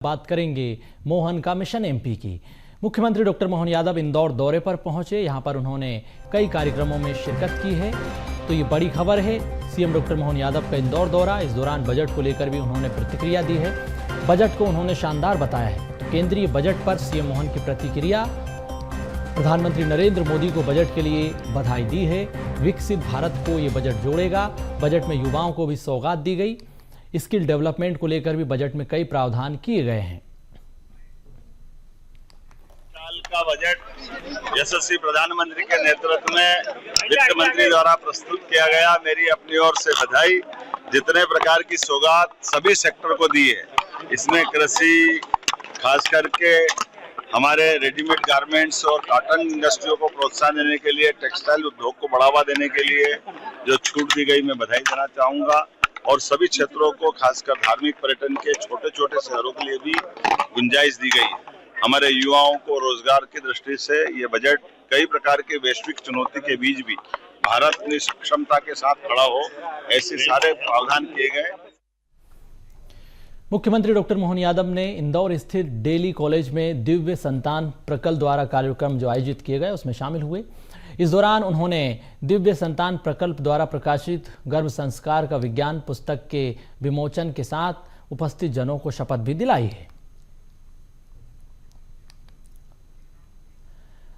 बात करेंगे मोहन का मिशन एमपी की। मुख्यमंत्री डॉक्टर मोहन यादव इंदौर दौरे पर पहुंचे। यहां पर उन्होंने कई कार्यक्रमों में शिरकत की है। तो ये बड़ी खबर है, सीएम डॉक्टर मोहन यादव का इंदौर दौरा। इस दौरान बजट को लेकर भी उन्होंने प्रतिक्रिया दी है। बजट को उन्होंने शानदार बताया है। तो केंद्रीय बजट पर सीएम मोहन की प्रतिक्रिया। प्रधानमंत्री नरेंद्र मोदी को बजट के लिए बधाई दी है। विकसित भारत को ये बजट जोड़ेगा। बजट में युवाओं को भी सौगात दी गई। स्किल डेवलपमेंट को लेकर भी बजट में कई प्रावधान किए गए हैं। साल का बजट यशस्वी प्रधानमंत्री के नेतृत्व में वित्त मंत्री द्वारा प्रस्तुत किया गया। मेरी अपनी ओर से बधाई। जितने प्रकार की सौगात सभी सेक्टर को दी है, इसमें कृषि, खास करके हमारे रेडीमेड गारमेंट्स और कॉटन इंडस्ट्रियों को प्रोत्साहन देने के लिए, टेक्सटाइल उद्योग को बढ़ावा देने के लिए जो छूट दी गई, मैं बधाई देना चाहूँगा। और सभी क्षेत्रों को, खासकर धार्मिक पर्यटन के छोटे छोटे शहरों के लिए भी गुंजाइश दी गई है। हमारे युवाओं को रोजगार की दृष्टि से ये बजट कई प्रकार के वैश्विक चुनौती के बीच भी भारत अपनी सक्षमता के साथ खड़ा हो, ऐसे सारे प्रावधान किए गए। मुख्यमंत्री डॉक्टर मोहन यादव ने इंदौर स्थित डेली कॉलेज में दिव्य संतान प्रकल्प द्वारा कार्यक्रम जो आयोजित किए गए उसमें शामिल हुए। इस दौरान उन्होंने दिव्य संतान प्रकल्प द्वारा प्रकाशित गर्भ संस्कार का विज्ञान पुस्तक के विमोचन के साथ उपस्थित जनों को शपथ भी दिलाई है।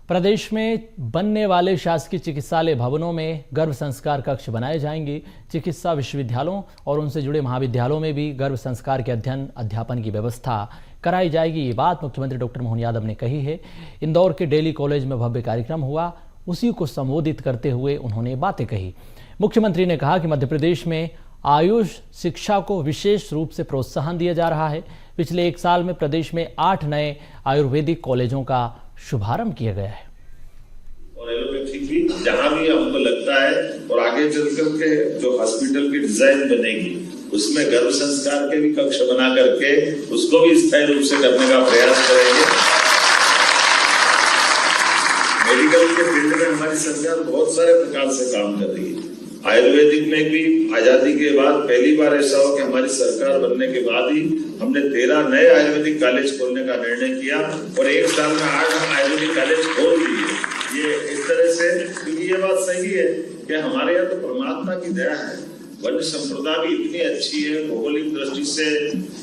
प्रदेश में बनने वाले शासकीय चिकित्सालय भवनों में गर्भ संस्कार कक्ष बनाए जाएंगे। चिकित्सा विश्वविद्यालयों और उनसे जुड़े महाविद्यालयों में भी गर्भ संस्कार के अध्ययन अध्यापन की व्यवस्था कराई जाएगी। ये बात मुख्यमंत्री डॉक्टर मोहन यादव ने कही है। इंदौर के डेली कॉलेज में भव्य कार्यक्रम हुआ, उसी को संबोधित करते हुए उन्होंने बातें कही। मुख्यमंत्री ने कहा कि मध्य प्रदेश में आयुष शिक्षा को विशेष रूप से प्रोत्साहन दिया जा रहा है। पिछले 1 साल में प्रदेश में 8 नए आयुर्वेदिक कॉलेजों का शुभारंभ किया गया है। और एलोपैथिक भी जहां भी हमको लगता है, और आगे चलकर के जो हॉस्पिटल की डिजाइन बनेगी उसमें गर्भ संस्कार के भी कक्ष बना करके उसको भी स्थायी रूप से करने का प्रयास करेंगे। मेडिकल के फील्ड में हमारी सरकार बहुत सारे प्रकार से काम कर रही है। आयुर्वेदिक में भी आजादी के बाद पहली बार ऐसा हो कि हमारी सरकार बनने के बाद ही हमने 13 नए आयुर्वेदिक कॉलेज खोलने का निर्णय किया और 1 साल में 8 हम आयुर्वेदिक कॉलेज खोल दिए। ये इस तरह से, क्योंकि ये बात सही है कि हमारे यहाँ तो परमात्मा की दया है। वन संप्रदा भी इतनी अच्छी है, भौगोलिक दृष्टि से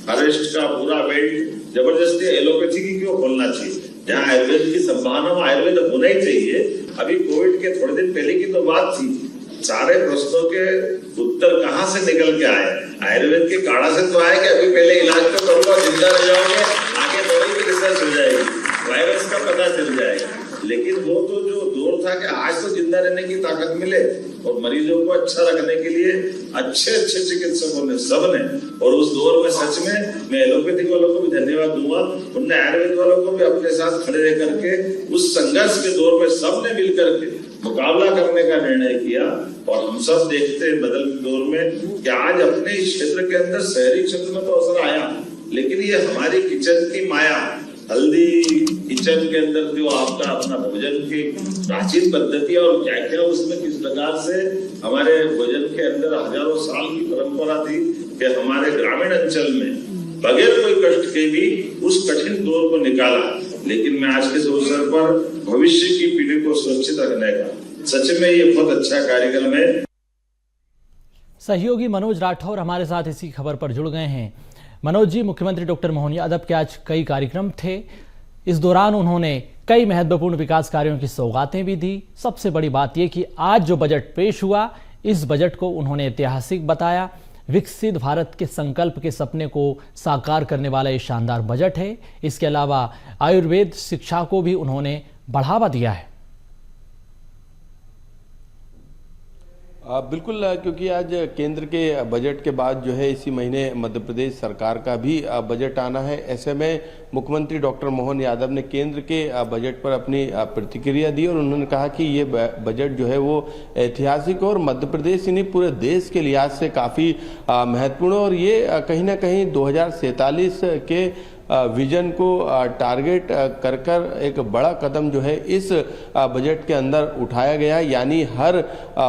फॉरेस्ट का पूरा बेल्ट, जबरदस्ती एलोपैथी की क्यों खोलना चाहिए? जहाँ आयुर्वेद की संभावना, आयुर्वेद होना ही चाहिए। अभी कोविड के थोड़े दिन पहले की तो बात थी, सारे प्रश्नों के उत्तर कहाँ से निकल के आए? आयुर्वेद के काढ़ा से तो आए कि अभी पहले इलाज तो करूंगा, जिंदा रह जाओगे, आगे दवाई की रिसर्च हो जाएगी, वायरस का पता चल जाएगा। लेकिन वो तो जो दौर था कि आज तो जिंदा रहने की ताकत मिले और मरीजों को अच्छा रखने के लिए अच्छे चिकित्सकों ने, सबने, और उस दौर में सच में मैं एलोपैथिक वालों को भी धन्यवाद दूंगा। उनने आयुर्वेद वालों को भी अपने साथ खड़े रह करके उस संघर्ष के दौर में सबने मिलकर के मुकाबला करने का निर्णय किया। और हम सब देखते हैं बदलते दौर में कि आज अपने इस क्षेत्र के अंदर, शहरी क्षेत्र में तो अवसर आया, लेकिन ये हमारी किचन की माया, हल्दी किचन के अंदर जो आपका अपना भोजन की प्राचीन पद्धति और क्या क्या उसमें किस प्रकार से हमारे भोजन के अंदर हजारों साल की परंपरा थी कि हमारे ग्रामीण अंचल में बगैर कोई कष्ट के भी उस कठिन दौर को निकाला। लेकिन मैं आज के अवसर पर भविष्य की पीढ़ी को सुरक्षित रखने का, सच में ये बहुत अच्छा कार्यक्रम है। सहयोगी मनोज राठौर हमारे साथ इसी खबर पर जुड़ गए हैं। मनोज जी, मुख्यमंत्री डॉक्टर मोहन यादव के आज कई कार्यक्रम थे। इस दौरान उन्होंने कई महत्वपूर्ण विकास कार्यों की सौगातें भी दी। सबसे बड़ी बात यह कि आज जो बजट पेश हुआ, इस बजट को उन्होंने ऐतिहासिक बताया। विकसित भारत के संकल्प के सपने को साकार करने वाला ये शानदार बजट है। इसके अलावा आयुर्वेद शिक्षा को भी उन्होंने बढ़ावा दिया है। बिल्कुल, क्योंकि आज केंद्र के बजट के बाद जो है इसी महीने मध्य प्रदेश सरकार का भी बजट आना है। ऐसे में मुख्यमंत्री डॉक्टर मोहन यादव ने केंद्र के बजट पर अपनी प्रतिक्रिया दी और उन्होंने कहा कि ये बजट जो है वो ऐतिहासिक और मध्य प्रदेश ही नहीं पूरे देश के लिहाज से काफ़ी महत्वपूर्ण, और ये कहीं ना कहीं 2047 के विजन को टारगेट कर कर एक बड़ा कदम जो है इस बजट के अंदर उठाया गया, यानी हर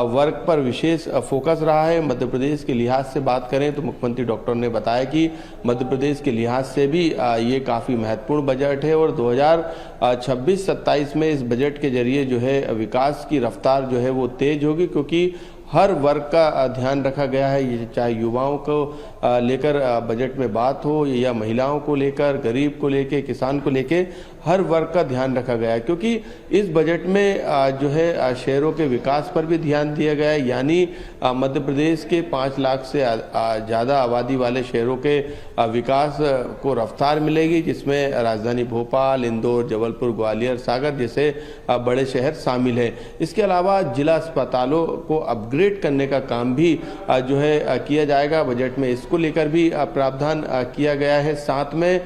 वर्ग पर विशेष फोकस रहा है। मध्य प्रदेश के लिहाज से बात करें तो मुख्यमंत्री डॉक्टर ने बताया कि मध्य प्रदेश के लिहाज से भी ये काफ़ी महत्वपूर्ण बजट है और 2026-27 में इस बजट के जरिए जो है विकास की रफ्तार जो है वो तेज होगी, क्योंकि हर वर्ग का ध्यान रखा गया है। ये चाहे युवाओं को लेकर बजट में बात हो या महिलाओं को लेकर, गरीब को लेकर, किसान को लेकर, हर वर्ग का ध्यान रखा गया है। क्योंकि इस बजट में जो है शहरों के विकास पर भी ध्यान दिया गया है, यानी मध्य प्रदेश के 5 लाख से ज़्यादा आबादी वाले शहरों के विकास को रफ्तार मिलेगी, जिसमें राजधानी भोपाल, इंदौर, जबलपुर, ग्वालियर, सागर जैसे बड़े शहर शामिल हैं। इसके अलावा जिला अस्पतालों को अपग्रेड करने का काम भी जो है किया जाएगा। बजट में इसको लेकर भी प्रावधान किया गया है। साथ में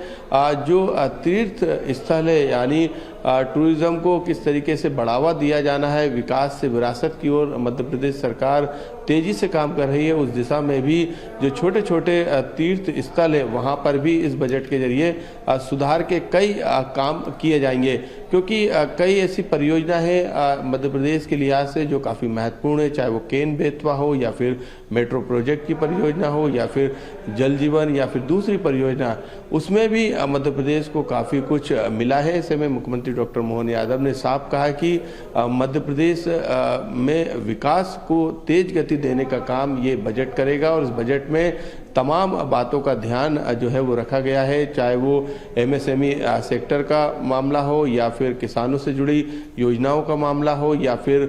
जो तीर्थ स्थल है, यानी टूरिज्म को किस तरीके से बढ़ावा दिया जाना है, विकास से विरासत की ओर मध्य प्रदेश सरकार तेजी से काम कर रही है। उस दिशा में भी जो छोटे छोटे तीर्थ स्थल है वहाँ पर भी इस बजट के जरिए सुधार के कई काम किए जाएंगे, क्योंकि कई ऐसी परियोजना है मध्य प्रदेश के लिहाज से जो काफ़ी महत्वपूर्ण है, चाहे वो केन बेतवा हो या फिर मेट्रो प्रोजेक्ट की परियोजना हो या फिर जल जीवन या फिर दूसरी परियोजना, उसमें भी मध्य प्रदेश को काफ़ी कुछ मिला है। ऐसे में मुख्यमंत्री डॉक्टर मोहन यादव ने साफ कहा कि मध्य प्रदेश में विकास को तेज गति देने का काम ये बजट करेगा और इस बजट में तमाम बातों का ध्यान जो है वो रखा गया है, चाहे वो एमएसएमई सेक्टर का मामला हो या फिर किसानों से जुड़ी योजनाओं का मामला हो या फिर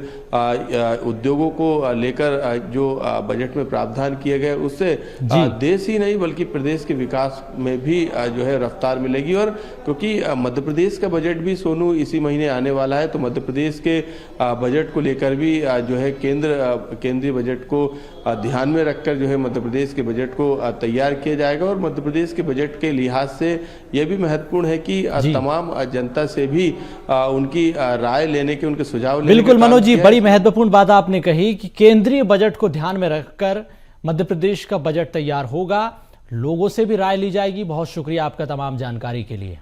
उद्योगों को लेकर जो बजट में प्रावधान किए गए, उससे देश ही नहीं बल्कि प्रदेश के विकास में भी जो है रफ्तार मिलेगी। और क्योंकि मध्य प्रदेश का बजट भी सोनू इसी महीने आने वाला है, तो मध्य प्रदेश के बजट को लेकर भी जो है केंद्रीय बजट को ध्यान में रखकर जो है मध्य प्रदेश के बजट को तैयार किया जाएगा। और मध्य प्रदेश के बजट के लिहाज से यह भी महत्वपूर्ण है कि तमाम जनता से भी उनकी राय लेने के, उनके सुझाव लेने। बिल्कुल मनोज जी, बड़ी महत्वपूर्ण बात आपने कही कि केंद्रीय बजट को ध्यान में रखकर मध्य प्रदेश का बजट तैयार होगा, लोगों से भी राय ली जाएगी। बहुत शुक्रिया आपका तमाम जानकारी के लिए।